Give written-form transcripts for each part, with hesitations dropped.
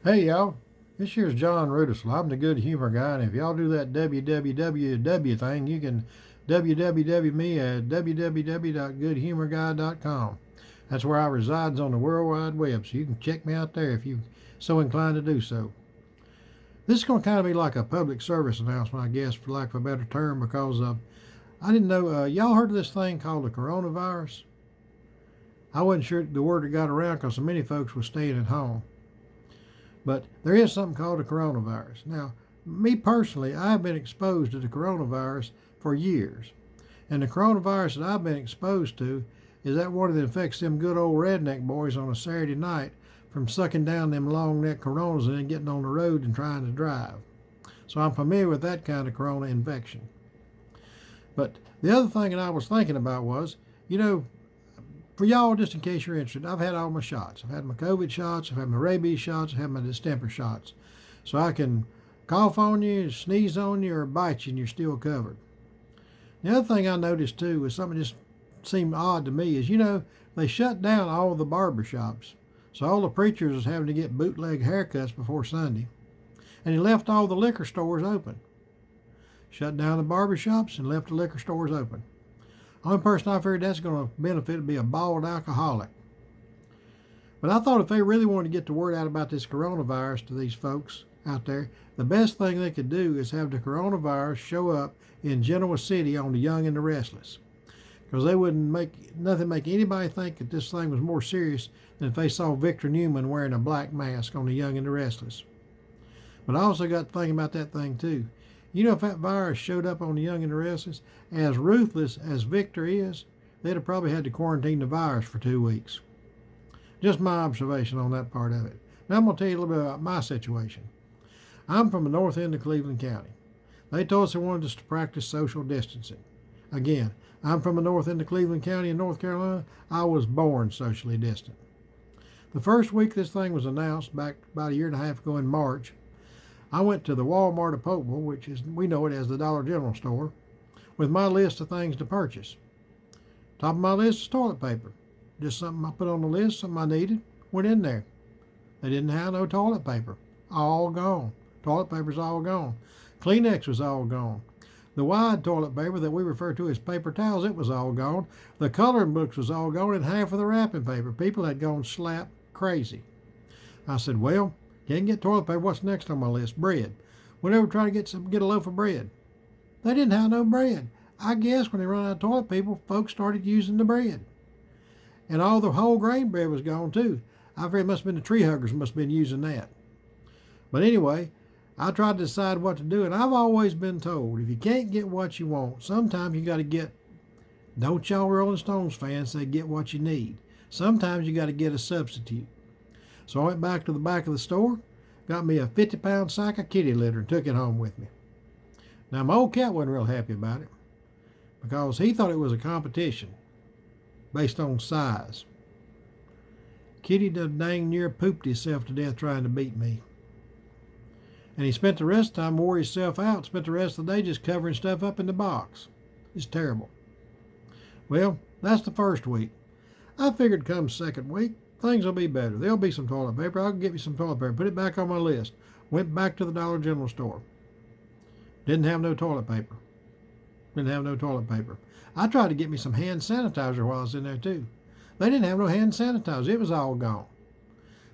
Hey y'all, this here's John Rudisell. I'm the good humor guy, and if y'all do that www thing, you can www me at www.goodhumorguy.com. That's where I resides on the World Wide Web, so you can check me out there if you so inclined to do so. This is going to kind of be like a public service announcement, I guess, for lack of a better term, because I didn't know. Y'all heard of this thing called the coronavirus? I wasn't sure the word had got around because so many folks were staying at home. But there is something called the coronavirus. Now, me personally, I've been exposed to the coronavirus for years. And the coronavirus that I've been exposed to is that one that infects them good old redneck boys on a Saturday night from sucking down them long neck coronas and then getting on the road and trying to drive. So I'm familiar with that kind of corona infection. But the other thing that I was thinking about was, you know, for y'all, just in case you're interested, I've had all my shots. I've had my COVID shots, I've had my rabies shots, I've had my distemper shots. So I can cough on you, sneeze on you, or bite you and you're still covered. The other thing I noticed too was something that just seemed odd to me is, they shut down all the barber shops. So all the preachers was having to get bootleg haircuts before Sunday. And he left all the liquor stores open. Shut down the barber shops and left the liquor stores open. Only person I figured that's going to benefit would be a bald alcoholic. But I thought if they really wanted to get the word out about this coronavirus to these folks out there, the best thing they could do is have the coronavirus show up in Genoa City on the Young and the Restless. Because they wouldn't make anybody think that this thing was more serious than if they saw Victor Newman wearing a black mask on the Young and the Restless. But I also got to thinking about that thing too. If that virus showed up on the Young and the Restless, as ruthless as Victor is, they'd have probably had to quarantine the virus for 2 weeks. Just my observation on that part of it. Now I'm going to tell you a little bit about my situation. I'm from the north end of Cleveland County. They told us they wanted us to practice social distancing. Again, I'm from the north end of Cleveland County in North Carolina. I was born socially distant. The first week this thing was announced, back about a year and a half ago in March, I went to the Walmart of Popeville, which is, we know it as the Dollar General store, with my list of things to purchase. Top of my list is toilet paper. Just something I put on the list, something I needed, went in there. They didn't have no toilet paper. All gone. Toilet paper's all gone. Kleenex was all gone. The wide toilet paper that we refer to as paper towels, it was all gone. The coloring books was all gone, and half of the wrapping paper. People had gone slap crazy. I said, well, can't get toilet paper. What's next on my list? Bread. Went over trying to get a loaf of bread. They didn't have no bread. I guess when they run out of toilet paper, folks started using the bread. And all the whole grain bread was gone too. I figured it must have been the tree huggers must have been using that. But anyway, I tried to decide what to do, and I've always been told if you can't get what you want, sometimes you got to get, don't y'all Rolling Stones fans say get what you need. Sometimes you got to get a substitute. So I went back to the back of the store, got me a 50-pound sack of kitty litter and took it home with me. Now, my old cat wasn't real happy about it because he thought it was a competition based on size. Kitty done dang near pooped himself to death trying to beat me. And he spent the rest of the time wore himself out, spent the rest of the day just covering stuff up in the box. It's terrible. Well, that's the first week. I figured come second week, things will be better. There'll be some toilet paper. I'll get me some toilet paper. Put it back on my list. Went back to the Dollar General store. Didn't have no toilet paper. I tried to get me some hand sanitizer while I was in there too. They didn't have no hand sanitizer. It was all gone.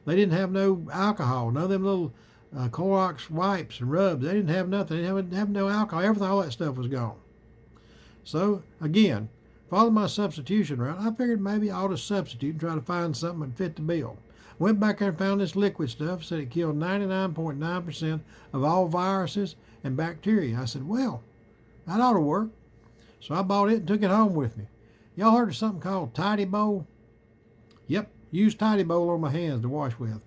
They didn't have no alcohol. None of them little Clorox wipes and rubs. They didn't have nothing. They didn't have no alcohol. Everything, all that stuff was gone. So again, followed my substitution route. I figured maybe I ought to substitute and try to find something that fit the bill. Went back there and found this liquid stuff. Said it killed 99.9% of all viruses and bacteria. I said, well, that ought to work. So I bought it and took it home with me. Y'all heard of something called Tidy Bowl? Yep, used Tidy Bowl on my hands to wash with.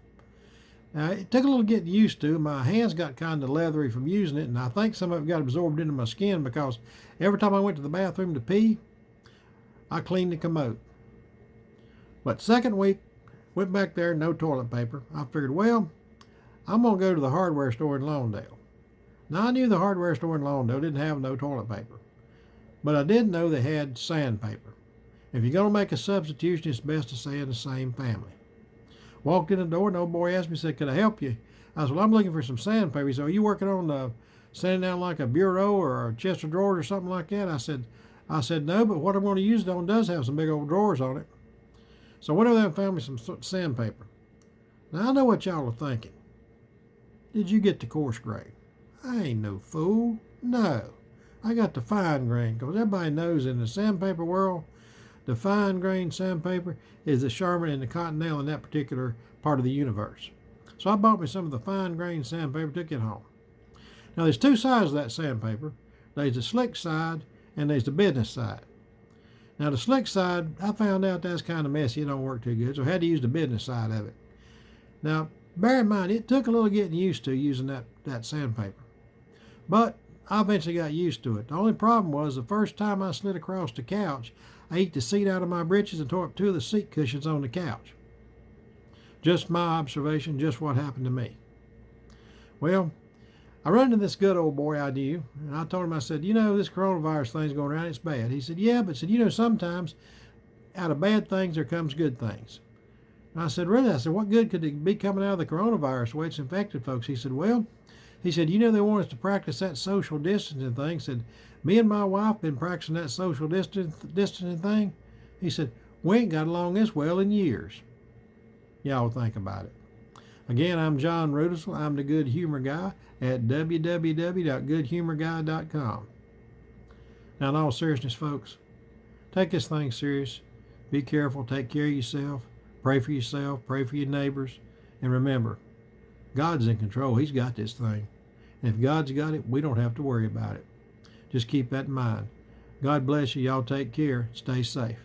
Now, it took a little getting used to. My hands got kind of leathery from using it, and I think some of it got absorbed into my skin because every time I went to the bathroom to pee, I cleaned the commode. But second week, went back there, no toilet paper. I figured, well, I'm going to go to the hardware store in Lawndale. Now, I knew the hardware store in Lawndale didn't have no toilet paper, but I did know they had sandpaper. If you're going to make a substitution, it's best to stay in the same family. Walked in the door, and the old boy asked me, said, could I help you? I said, well, I'm looking for some sandpaper. He said, are you working on sanding down like a bureau or a chest of drawers or something like that? I said, no, but what I'm going to use it on does have some big old drawers on it. So I went over there and found me some sandpaper. Now, I know what y'all are thinking. Did you get the coarse grain? I ain't no fool. No. I got the fine grain, because everybody knows in the sandpaper world, the fine grain sandpaper is the Sherman and the Cottonelle in that particular part of the universe. So I bought me some of the fine grain sandpaper, took it home. Now, there's two sides of that sandpaper. There's the slick side and there's the business side. Now, the slick side, I found out that's kind of messy. It don't work too good, so I had to use the business side of it. Now, bear in mind, it took a little getting used to using that sandpaper. But I eventually got used to it. The only problem was the first time I slid across the couch, I ate the seat out of my britches and tore up two of the seat cushions on the couch. Just my observation, just what happened to me. Well, I run into this good old boy I knew, and I told him, I said, this coronavirus thing's going around, it's bad. He said, yeah, but said, sometimes out of bad things there comes good things. And I said, really? I said, what good could it be coming out of the coronavirus the way it's infected folks? He said, well, they want us to practice that social distancing thing. He said, me and my wife been practicing that social distancing thing. He said, we ain't got along this well in years. Y'all think about it. Again, I'm John Rudisell. I'm the Good Humor Guy at www.goodhumorguy.com. Now, in all seriousness, folks, take this thing serious. Be careful. Take care of yourself. Pray for yourself. Pray for your neighbors. And remember, God's in control. He's got this thing. And if God's got it, we don't have to worry about it. Just keep that in mind. God bless you. Y'all take care. Stay safe.